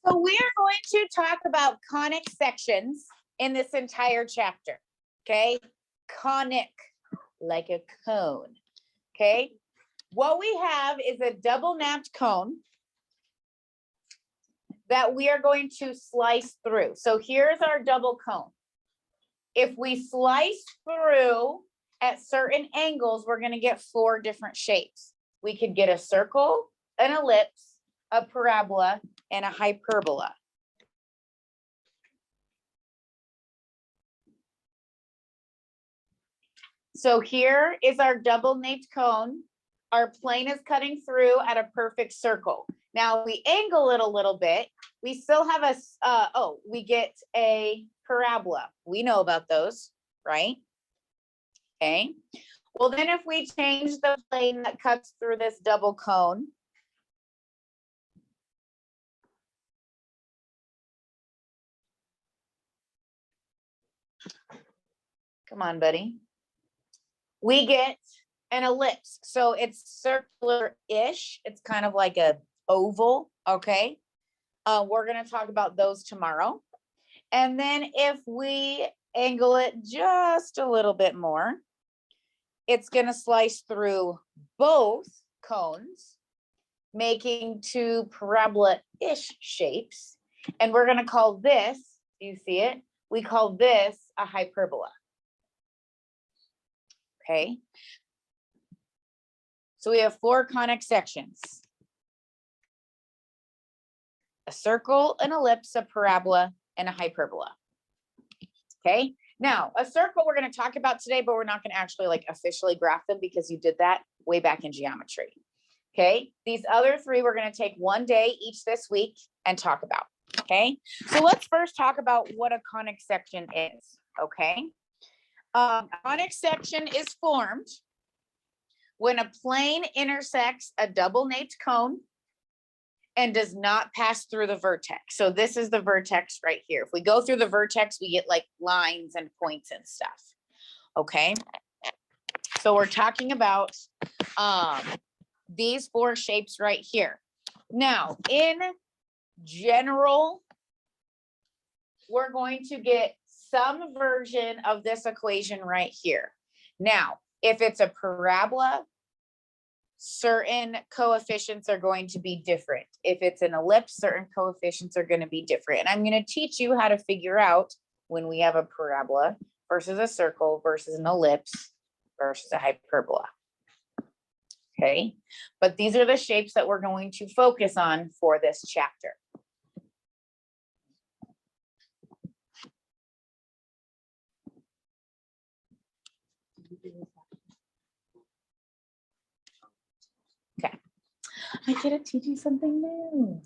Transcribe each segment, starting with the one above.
So we are going to talk about conic sections in this entire chapter, okay? Conic, like a cone, okay? What we have is a double napped cone that we are going to slice through. So here's our double cone. If we slice through at certain angles, we're going to get 4 different shapes. We could get a circle, an ellipse, a parabola, and a hyperbola. So here is our double napped cone. Our plane is cutting through at a perfect circle. Now we angle it a little bit. We still have a, we get a parabola. We know about those, right? Okay. Well, then if we change the plane that cuts through this double cone, come on, buddy. We get an ellipse. So it's circular-ish. It's kind of like a oval, okay? We're going to talk about those tomorrow. And then if we angle it just a little bit more, it's going to slice through both cones, making 2 parabola-ish shapes. And we're going to call this, do you see it? We call this a hyperbola. Okay. So we have 4 conic sections: a circle, an ellipse, a parabola, and a hyperbola. Okay. Now, a circle we're going to talk about today, but we're not going to actually like officially graph them because you did that way back in geometry. Okay. These other 3 we're going to take one day each this week and talk about. Okay. So let's first talk about what a conic section is. Okay. A conic section is formed when a plane intersects a double napped cone and does not pass through the vertex. So this is the vertex right here. If we go through the vertex, we get like lines and points and stuff. Okay. So we're talking about these 4 shapes right here. Now, in general, we're going to get some version of this equation right here. Now, if it's a parabola, certain coefficients are going to be different. If it's an ellipse, certain coefficients are going to be different. And I'm going to teach you how to figure out when we have a parabola versus a circle versus an ellipse versus a hyperbola. Okay, but these are the shapes that we're going to focus on for this chapter. Okay, I get to teach you something new.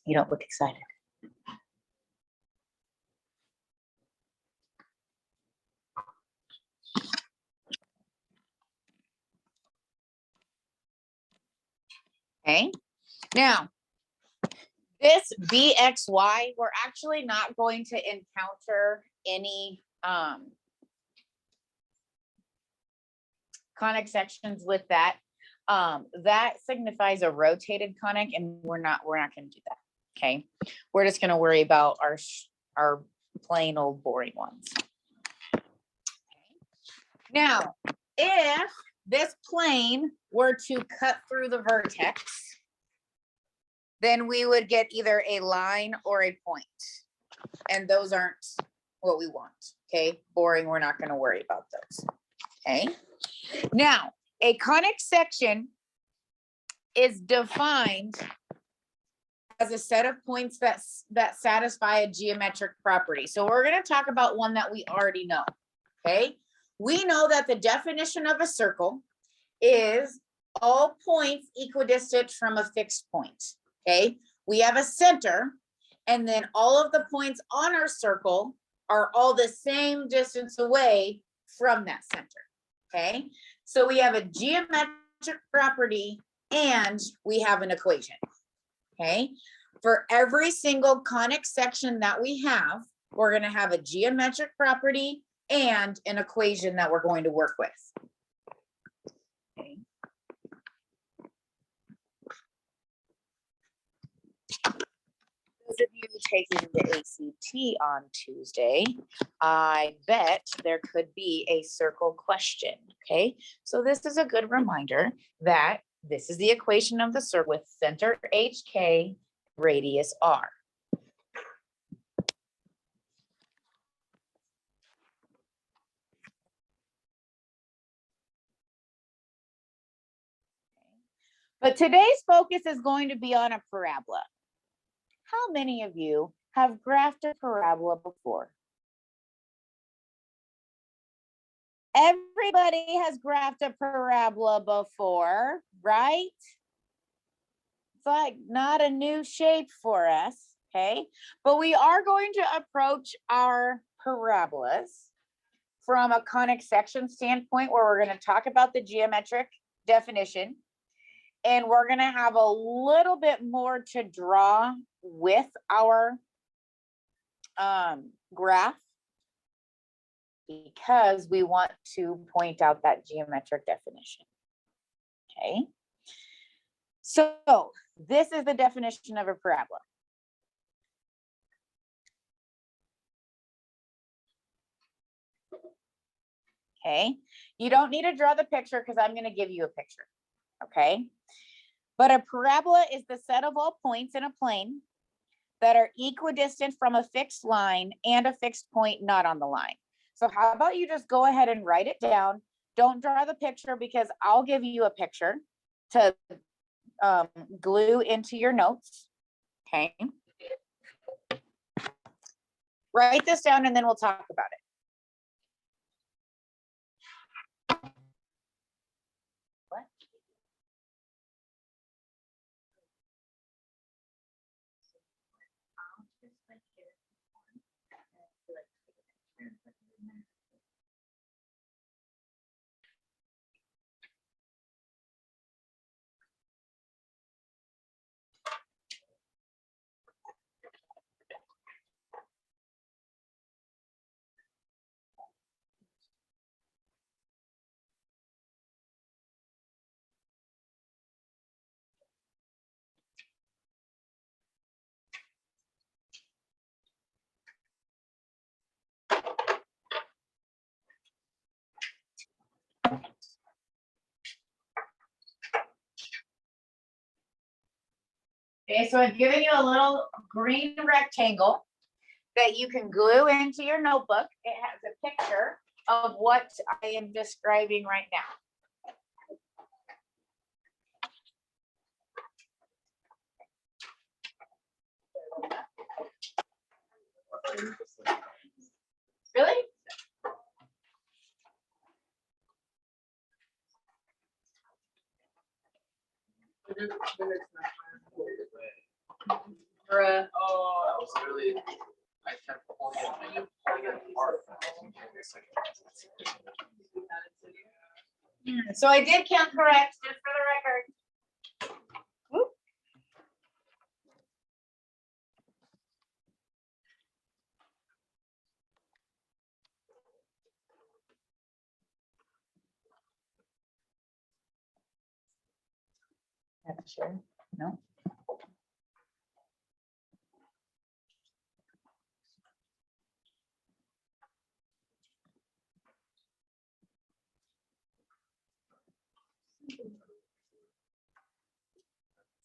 You don't look excited. Okay, now this BXY, we're actually not going to encounter any conic sections with that. That signifies a rotated conic, and we're not going to do that. Okay, we're just going to worry about our plain old boring ones. Okay. Now, if this plane were to cut through the vertex, then we would get either a line or a point. And those aren't what we want. Okay, boring, we're not going to worry about those. Okay, now a conic section is defined as a set of points that satisfy a geometric property. So we're going to talk about one that we already know. Okay, we know that the definition of a circle is all points equidistant from a fixed point. Okay, we have a center, and then all of the points on our circle are all the same distance away from that center. Okay, so we have a geometric property and we have an equation. Okay, for every single conic section that we have, we're going to have a geometric property and an equation that we're going to work with. Okay. of you taking the ACT on Tuesday, I bet there could be a circle question, okay? So this is a good reminder that this is the equation of the circle with center HK, radius R. But today's focus is going to be on a parabola. How many of you have graphed a parabola before? Everybody has graphed a parabola before, right? It's like not a new shape for us, okay? But we are going to approach our parabolas from a conic section standpoint, where we're going to talk about the geometric definition. And we're going to have a little bit more to draw with our graph, because we want to point out that geometric definition. Okay. So this is the definition of a parabola. Okay. You don't need to draw the picture because I'm going to give you a picture. Okay. But a parabola is the set of all points in a plane that are equidistant from a fixed line and a fixed point not on the line. So how about you just go ahead and write it down. Don't draw the picture because I'll give you a picture to glue into your notes. Okay. Write this down and then we'll talk about it. Okay, so I've given you a little green rectangle that you can glue into your notebook. It has a picture of what I am describing right now. Really? Oh, I was really, I kept pulling it, I kept pulling it apart. So I did count correct, just for the record. Whoop. Not sure. No.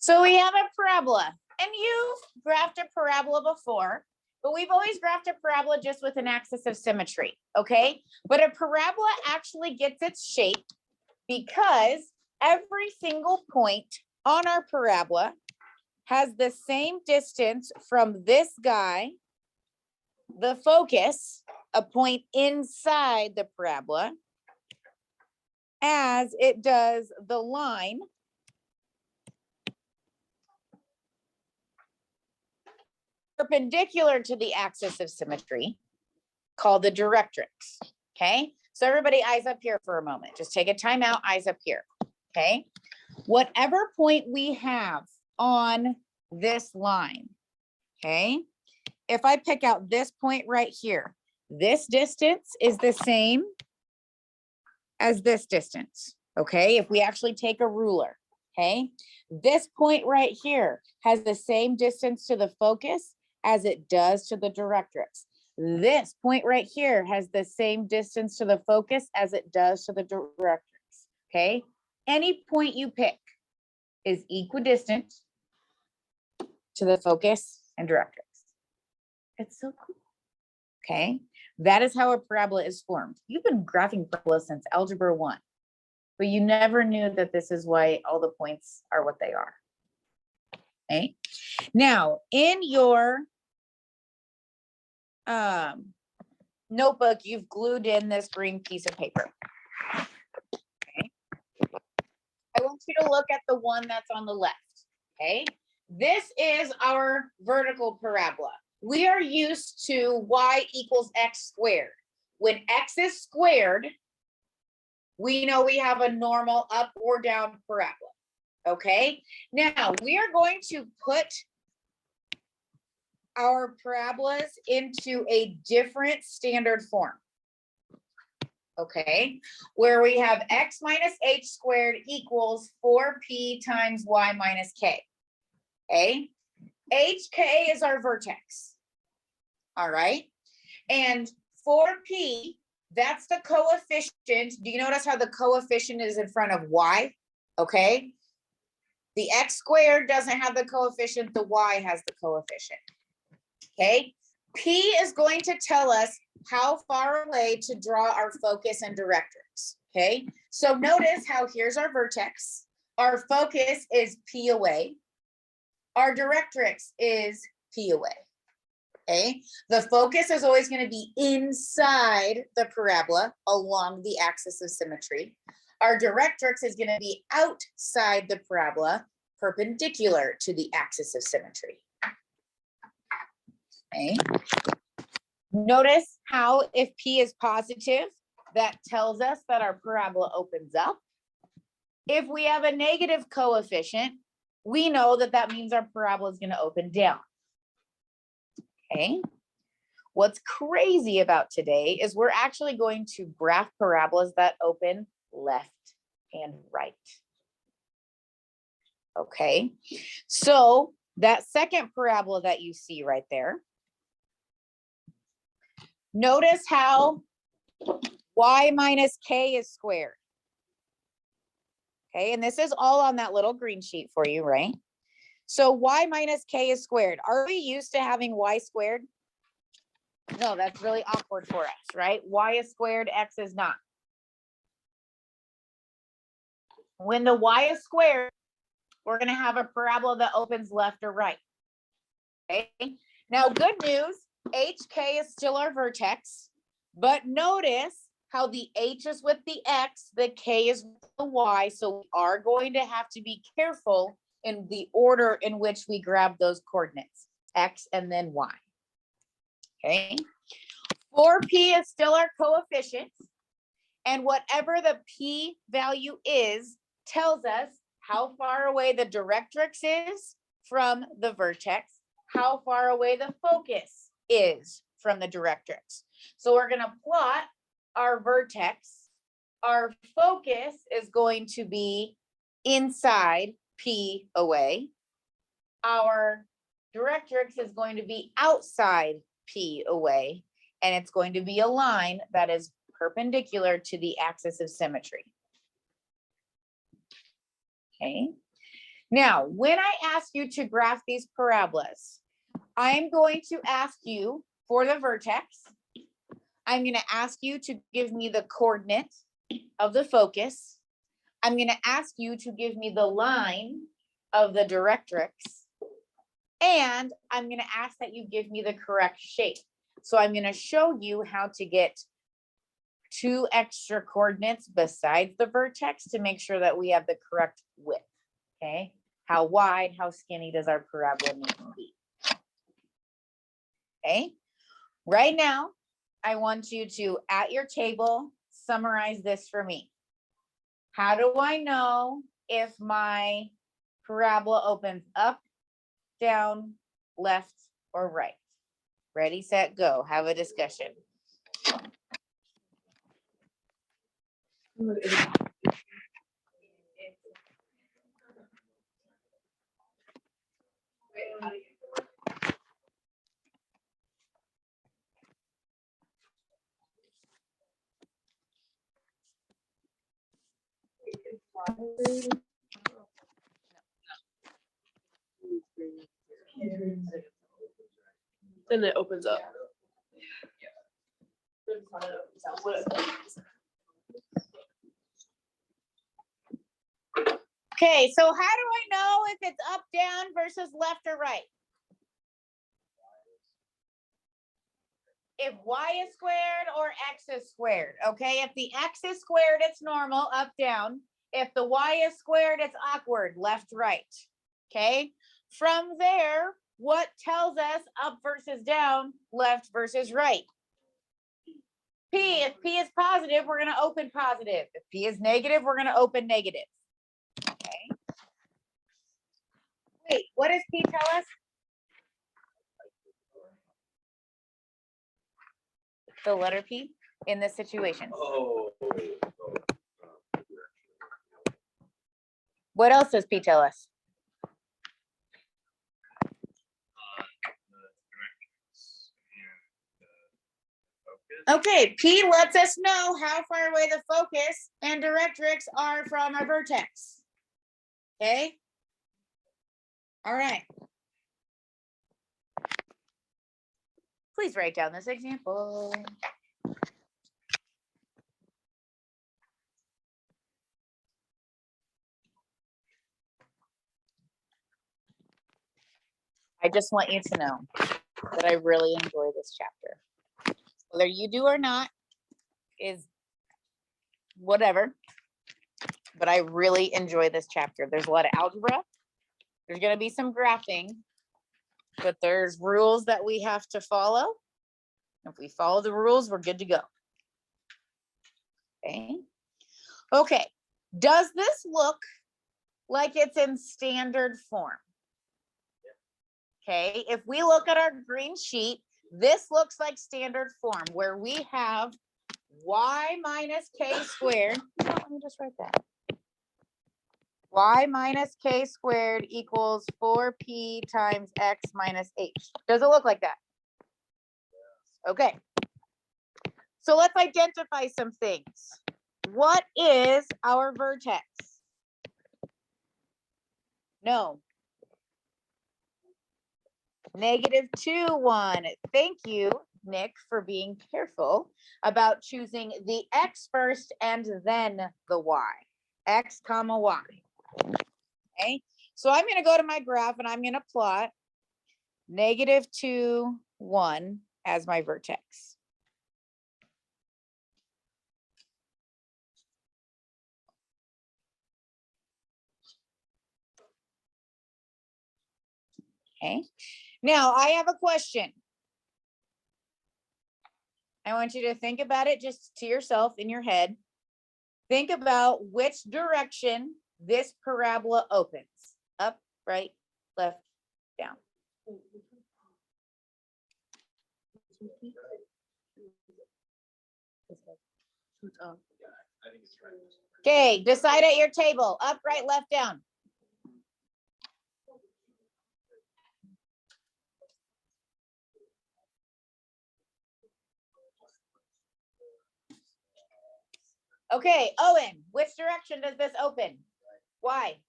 So we have a parabola, and you've graphed a parabola before, but we've always graphed a parabola just with an axis of symmetry, okay? But a parabola actually gets its shape because every single point on our parabola has the same distance from this guy, the focus, a point inside the parabola, as it does the line perpendicular to the axis of symmetry, called the directrix. Okay, so everybody eyes up here for a moment. Just take a time out, eyes up here. Okay, whatever point we have on this line, okay, if I pick out this point right here, this distance is the same as this distance. Okay, if we actually take a ruler, okay, this point right here has the same distance to the focus as it does to the directrix. This point right here has the same distance to the focus as it does to the directrix, okay? Any point you pick is equidistant to the focus and directrix. It's so cool, okay? That is how a parabola is formed. You've been graphing parabolas since algebra 1, but you never knew that this is why all the points are what they are, okay? Now, in your notebook, you've glued in this green piece of paper. Okay. I want you to look at the one that's on the left. Okay. This is our vertical parabola. We are used to y equals x squared. When x is squared, we know we have a normal up or down parabola. Okay. Now we are going to put our parabolas into a different standard form. Okay, where we have x minus h squared equals 4p times y minus k. Okay, hk is our vertex. All right, and 4p, that's the coefficient. Do you notice how the coefficient is in front of y? Okay, the x squared doesn't have the coefficient, the y has the coefficient. Okay, P is going to tell us how far away to draw our focus and directrix. Okay, so notice how here's our vertex. Our focus is P away. Our directrix is P away. Okay, the focus is always going to be inside the parabola along the axis of symmetry. Our directrix is going to be outside the parabola perpendicular to the axis of symmetry. Okay. Notice how if P is positive, that tells us that our parabola opens up. If we have a negative coefficient, we know that that means our parabola is going to open down. Okay. What's crazy about today is we're actually going to graph parabolas that open left and right. Okay. So that second parabola that you see right there, notice how y minus k is squared. Okay, and this is all on that little green sheet for you, right? So y minus k is squared. Are we used to having y squared? No, that's really awkward for us, right? Y is squared, x is not. When the y is squared, we're going to have a parabola that opens left or right. Okay, now good news. HK is still our vertex, but notice how the H is with the X, the K is with the Y, so we are going to have to be careful in the order in which we grab those coordinates, X and then Y. Okay, 4P is still our coefficient, and whatever the P value is tells us how far away the directrix is from the vertex, how far away the focus is from the directrix. So we're going to plot our vertex. Our focus is going to be inside P away. Our directrix is going to be outside P away, and it's going to be a line that is perpendicular to the axis of symmetry. Okay. Now, when I ask you to graph these parabolas, I'm going to ask you for the vertex. I'm going to ask you to give me the coordinate of the focus. I'm going to ask you to give me the line of the directrix. And I'm going to ask that you give me the correct shape. So I'm going to show you how to get 2 extra coordinates besides the vertex to make sure that we have the correct width. Okay. How wide, how skinny does our parabola need to be? Okay. Right now, I want you to, at your table, summarize this for me. How do I know if my parabola opens up, down, left, or right? Ready, set, go. Have a discussion. Then it opens up. Okay, so how do I know if it's up, down versus left or right? If y is squared or x is squared, okay? If the x is squared, it's normal, up, down. If the y is squared, it's awkward, left, right, okay? From there, what tells us up versus down, left versus right? P, if P is positive, we're gonna open positive. If P is negative, we're gonna open negative, okay? Wait, what does P tell us? The letter P in this situation. What else does P tell us? Okay, P lets us know how far away the focus and directrix are from our vertex. Okay. All right. Please write down this example. I just want you to know that I really enjoy this chapter. Whether you do or not is whatever, but I really enjoy this chapter. There's a lot of algebra. There's going to be some graphing, but there's rules that we have to follow. If we follow the rules, we're good to go. Okay. Okay. Does this look like it's in standard form? Okay. If we look at our green sheet, this looks like standard form where we have y minus k squared. Let me just write that. Y minus k squared equals 4p times x minus h. Does it look like that? Okay. So let's identify some things. What is our vertex? No. -2, 1. Thank you, Nick, for being careful about choosing the x first and then the y. X comma y. Okay. So I'm going to go to my graph and I'm going to plot -2, 1 as my vertex. Okay. Now I have a question. I want you to think about it just to yourself in your head. Think about which direction this parabola opens. Up, right, left, down. Okay, decide at your table. Up, right, left, down. Okay, Owen, which direction does this open? Why?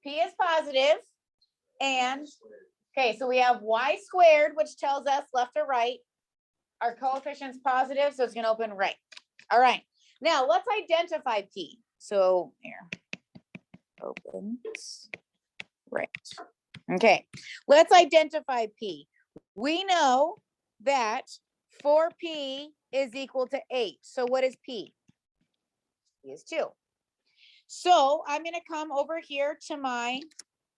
P is positive, and okay, so we have y squared, which tells us left or right. Our coefficient's positive, so it's gonna open right. All right, now let's identify P. So here, opens right. Okay, let's identify P. We know that 4P is equal to 8. So what is P? P is 2. So I'm going to come over here to my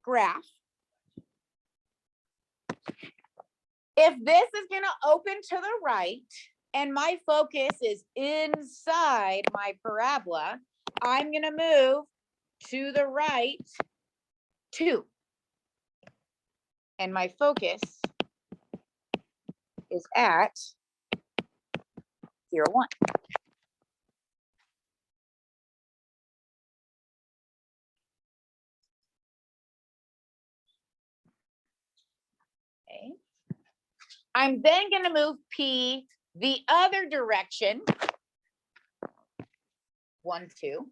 graph. If this is going to open to the right and my focus is inside my parabola, I'm going to move to the right 2. And my focus is at 0, 1. Okay. I'm then going to move P the other direction 1, 2.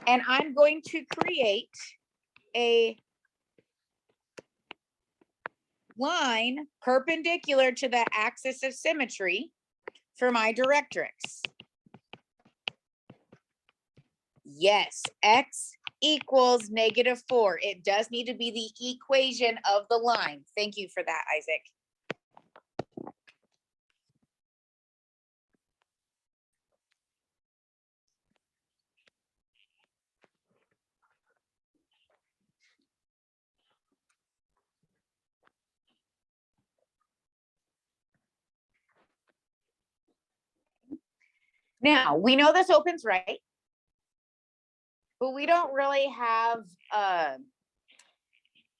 And I'm going to create a line perpendicular to the axis of symmetry for my directrix. Yes, x equals -4. It does need to be the equation of the line. Thank you for that, Isaac. Now, we know this opens right, but we don't really have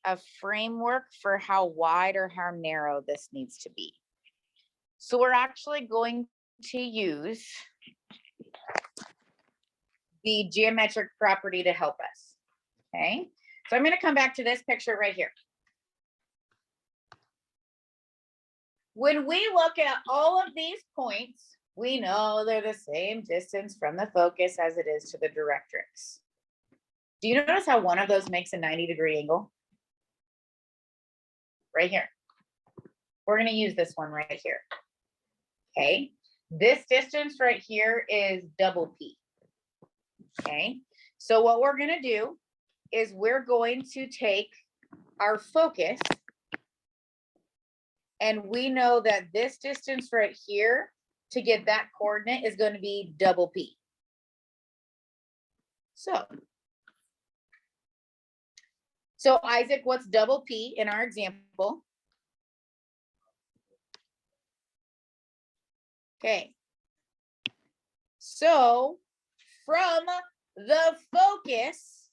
a framework for how wide or how narrow this needs to be. So we're actually going to use the geometric property to help us, okay? So I'm gonna come back to this picture right here. When we look at all of these points, we know they're the same distance from the focus as it is to the directrix. Do you notice how one of those makes a 90-degree angle? Right here. We're gonna use this one right here. Okay, this distance right here is double P. Okay, so what we're gonna do is we're going to take our focus, and we know that this distance right here to get that coordinate is going to be double P. So Isaac, what's double P in our example? Okay. So from the focus,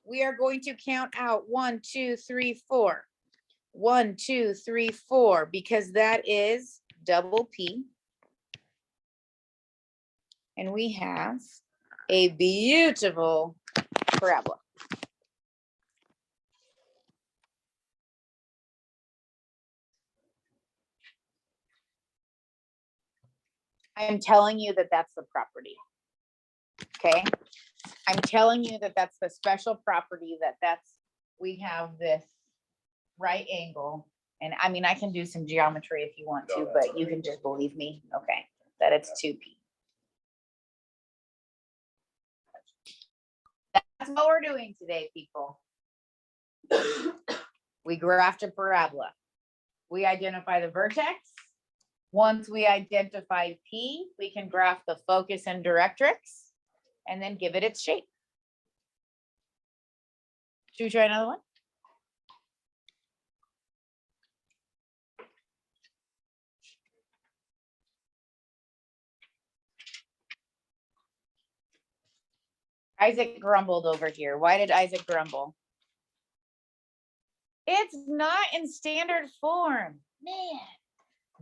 we are going to count out 1, 2, 3, 4. 1, 2, 3, 4, because that is double P. And we have a beautiful parabola. I am telling you that that's the property. Okay. I'm telling you that that's the special property we have this right angle. And I mean, I can do some geometry if you want to, but you can just believe me. Okay. That it's 2P. That's what we're doing today, people. We graphed a parabola. We identify the vertex. Once we identify P, we can graph the focus and directrix and then give it its shape. Should we try another one? Isaac grumbled over here. Why did Isaac grumble? It's not in standard form. Man,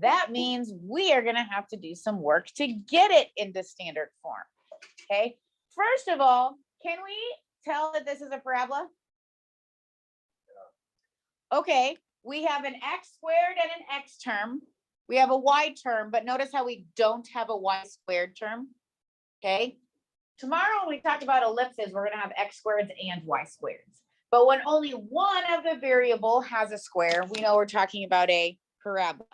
that means we are going to have to do some work to get it into standard form. Okay. First of all, can we tell that this is a parabola? Okay. We have an x squared and an x term. We have a y term, but notice how we don't have a y squared term. Okay. Tomorrow, when we talk about ellipses, we're going to have x squareds and y squareds. But when only one of the variable has a square, we know we're talking about a parabola.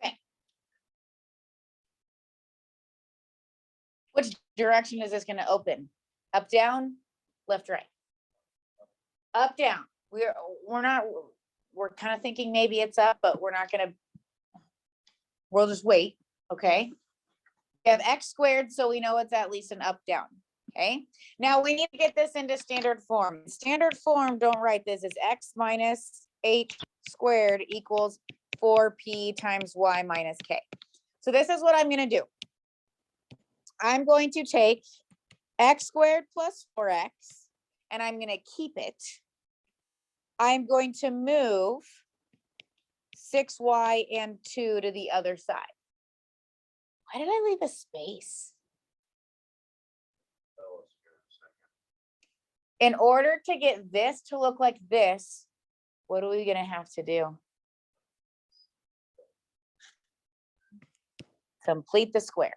Okay. Which direction is this going to open? Up, down, left, right? Up, down. We're kind of thinking maybe it's up, but we're not going to. We'll just wait. Okay. We have x squared, so we know it's at least an up, down. Okay. Now we need to get this into standard form. Standard form, don't write this, is x minus h squared equals 4p times y minus k. So this is what I'm going to do. I'm going to take x squared plus 4x, and I'm going to keep it. I'm going to move 6y and 2 to the other side. Why did I leave a space? In order to get this to look like this, what are we gonna have to do? Complete the square.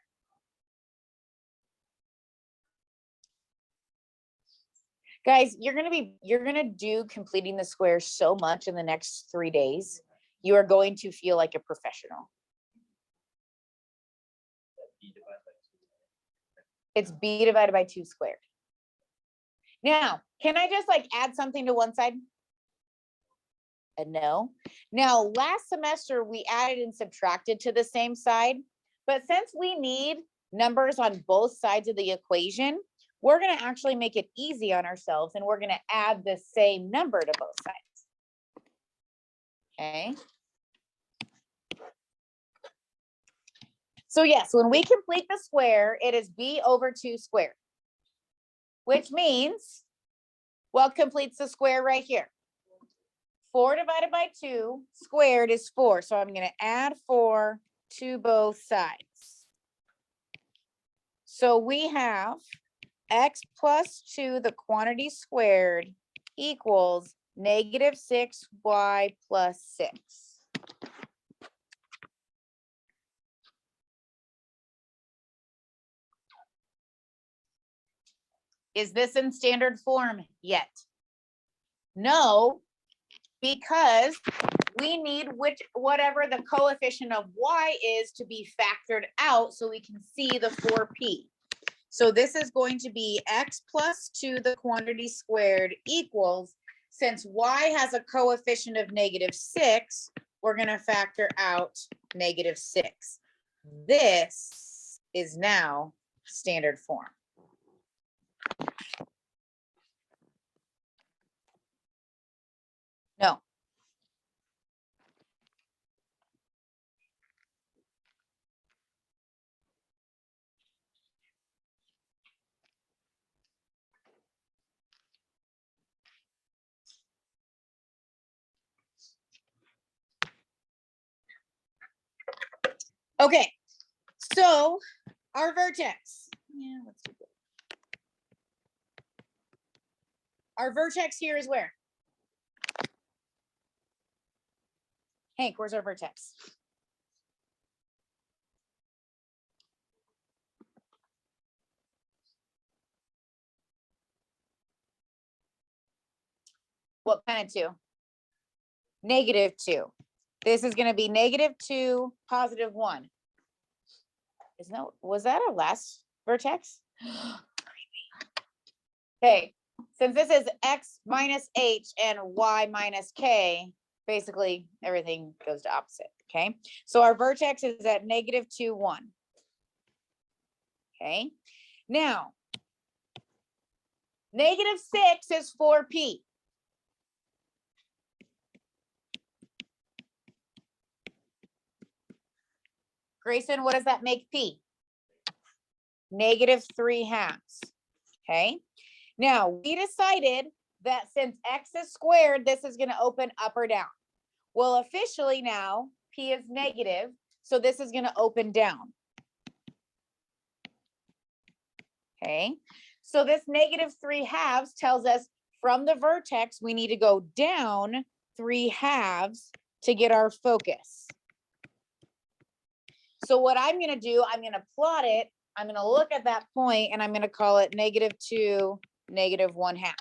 Guys, you're gonna do completing the square so much in the next 3 days. You are going to feel like a professional. It's b divided by 2 squared. Now, can I just like add something to one side? A no. Now, last semester we added and subtracted to the same side, but since we need numbers on both sides of the equation, we're going to actually make it easy on ourselves and we're going to add the same number to both sides. Okay. So yes, when we complete the square, it is b over 2 squared, which means what completes the square right here? 4 divided by 2 squared is 4. So I'm going to add 4 to both sides. So we have x plus 2, the quantity squared, equals negative 6y plus 6. Is this in standard form yet? No, because we need whatever the coefficient of y is to be factored out so we can see the 4p. So this is going to be x plus 2, the quantity squared, equals, since y has a coefficient of negative 6, we're going to factor out negative 6. This is now standard form. No. Okay, so our vertex. Yeah, let's do that. Our vertex here is where? Hank, where's our vertex? What kind of 2? Negative 2. This is going to be negative 2, positive 1. Isn't that, was that our last vertex? Okay, since this is x minus h and y minus k, basically everything goes to opposite. Okay, so our vertex is at negative 2, 1. Okay, now negative 6 is 4p. Grayson, what does that make p? Negative 3/2. Okay, now we decided that since x is squared, this is going to open up or down. Well, officially now p is negative, so this is going to open down. Okay, so this negative 3/2 tells us from the vertex we need to go down 3/2 to get our focus. So what I'm going to do, I'm going to plot it. I'm going to look at that point and I'm going to call it negative 2, negative 1/2.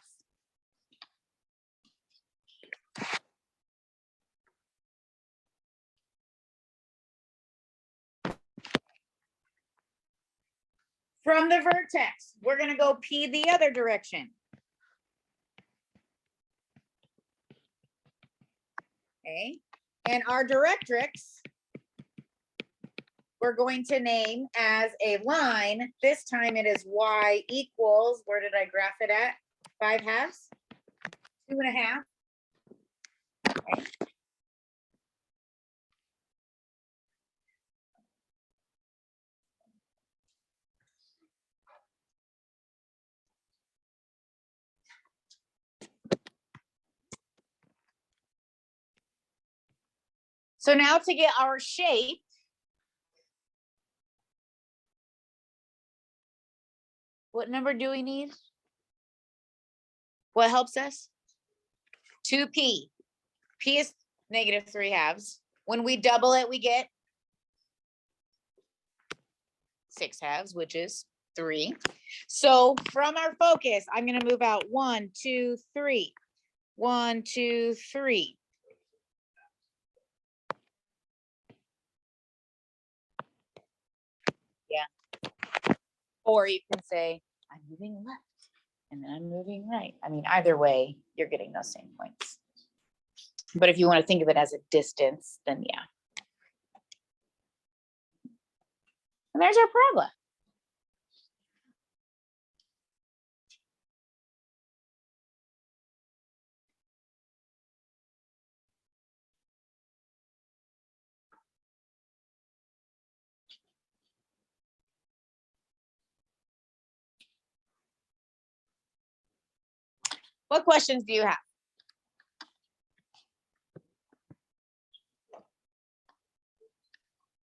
From the vertex, we're going to go p the other direction. Okay, and our directrix, we're going to name as a line. This time it is y equals, where did I graph it at? 5/2, 2.5. Okay. So now to get our shape, what number do we need? What helps us? 2p. P is -3/2. When we double it, we get 6/2, which is 3. So from our focus, I'm going to move out 1, 2, 3. 1, 2, 3. Yeah. Or you can say, I'm moving left and then I'm moving right. I mean, either way, you're getting those same points. But if you want to think of it as a distance, then yeah. And there's our parabola. What questions do you have?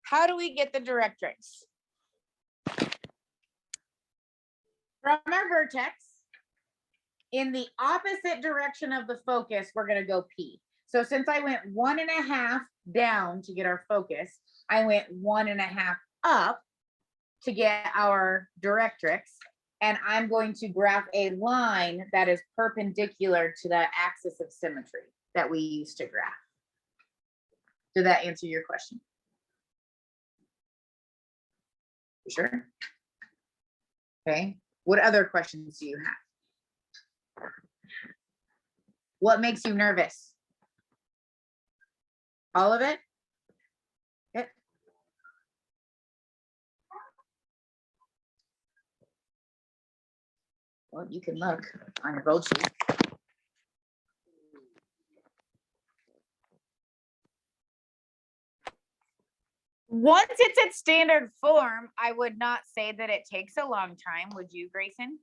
How do we get the directrix? From our vertex, in the opposite direction of the focus, we're going to go P. So since I went 1.5 down to get our focus, I went 1.5 up to get our directrix. And I'm going to graph a line that is perpendicular to that axis of symmetry that we used to graph. Did that answer your question? Sure. Okay. What other questions do you have? What makes you nervous? All of it? Okay. Well, you can look on your road sheet. Once it's at standard form, I would not say that it takes a long time. Would you, Grayson?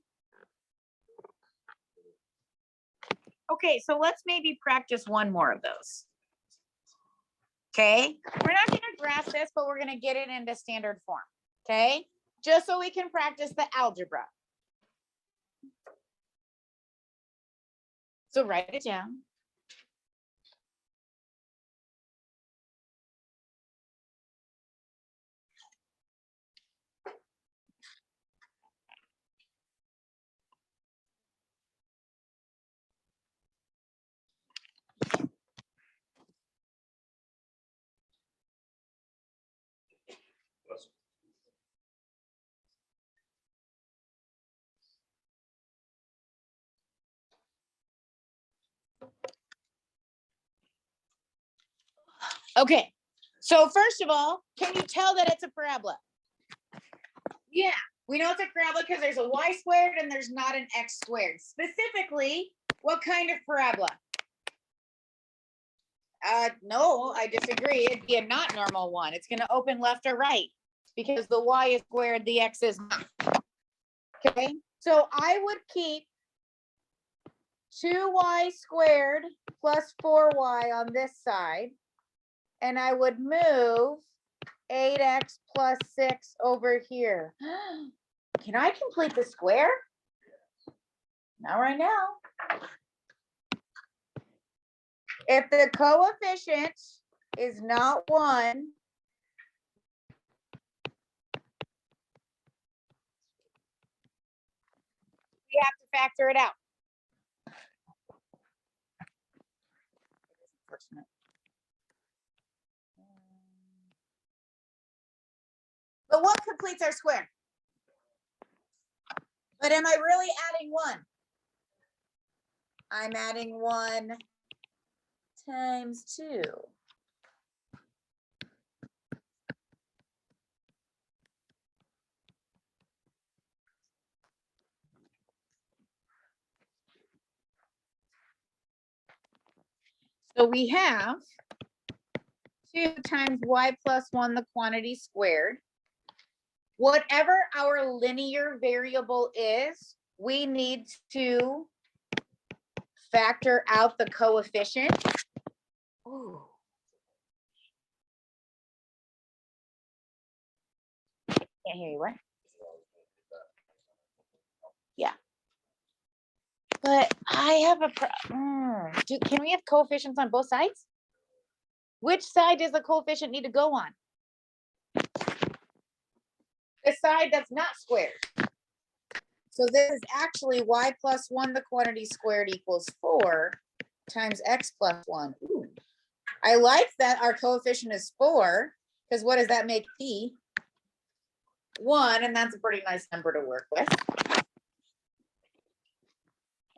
Okay, so let's maybe practice one more of those. Okay, we're not going to graph this, but we're going to get it into standard form. Okay, just so we can practice the algebra. So write it down. Okay, so first of all, can you tell that it's a parabola? Yeah, we know it's a parabola because there's a y squared and there's not an x squared. Specifically, what kind of parabola? No, I disagree. It'd be a not normal one. It's going to open left or right because the y is squared, the x is not. Okay, so I would keep 2y squared plus 4y on this side, and I would move 8x plus 6 over here. Can I complete the square? Not right now. If the coefficient is not 1, we have to factor it out. But what completes our square? But am I really adding 1? I'm adding 1 times 2. So we have 2 times y plus 1, the quantity squared. Whatever our linear variable is, we need to factor out the coefficient. Ooh. Can't hear you, what? Yeah. But I have can we have coefficients on both sides? Which side does the coefficient need to go on? The side that's not squared. So this is actually y plus 1, the quantity squared equals 4 times x plus 1. Ooh. I like that our coefficient is 4, because what does that make p? 1, and that's a pretty nice number to work with.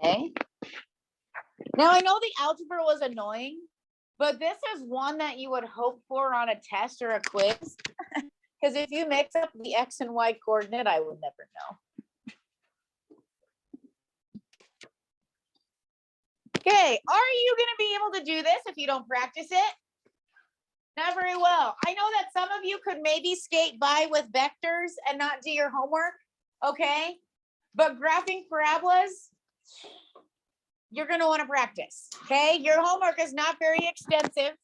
Okay. Now I know the algebra was annoying, but this is one that you would hope for on a test or a quiz. Because if you mix up the x and y coordinate, I would never know. Okay, are you going to be able to do this if you don't practice it? Not very well. I know that some of you could maybe skate by with vectors and not do your homework, okay? But graphing parabolas, you're going to want to practice, okay? Your homework is not very extensive.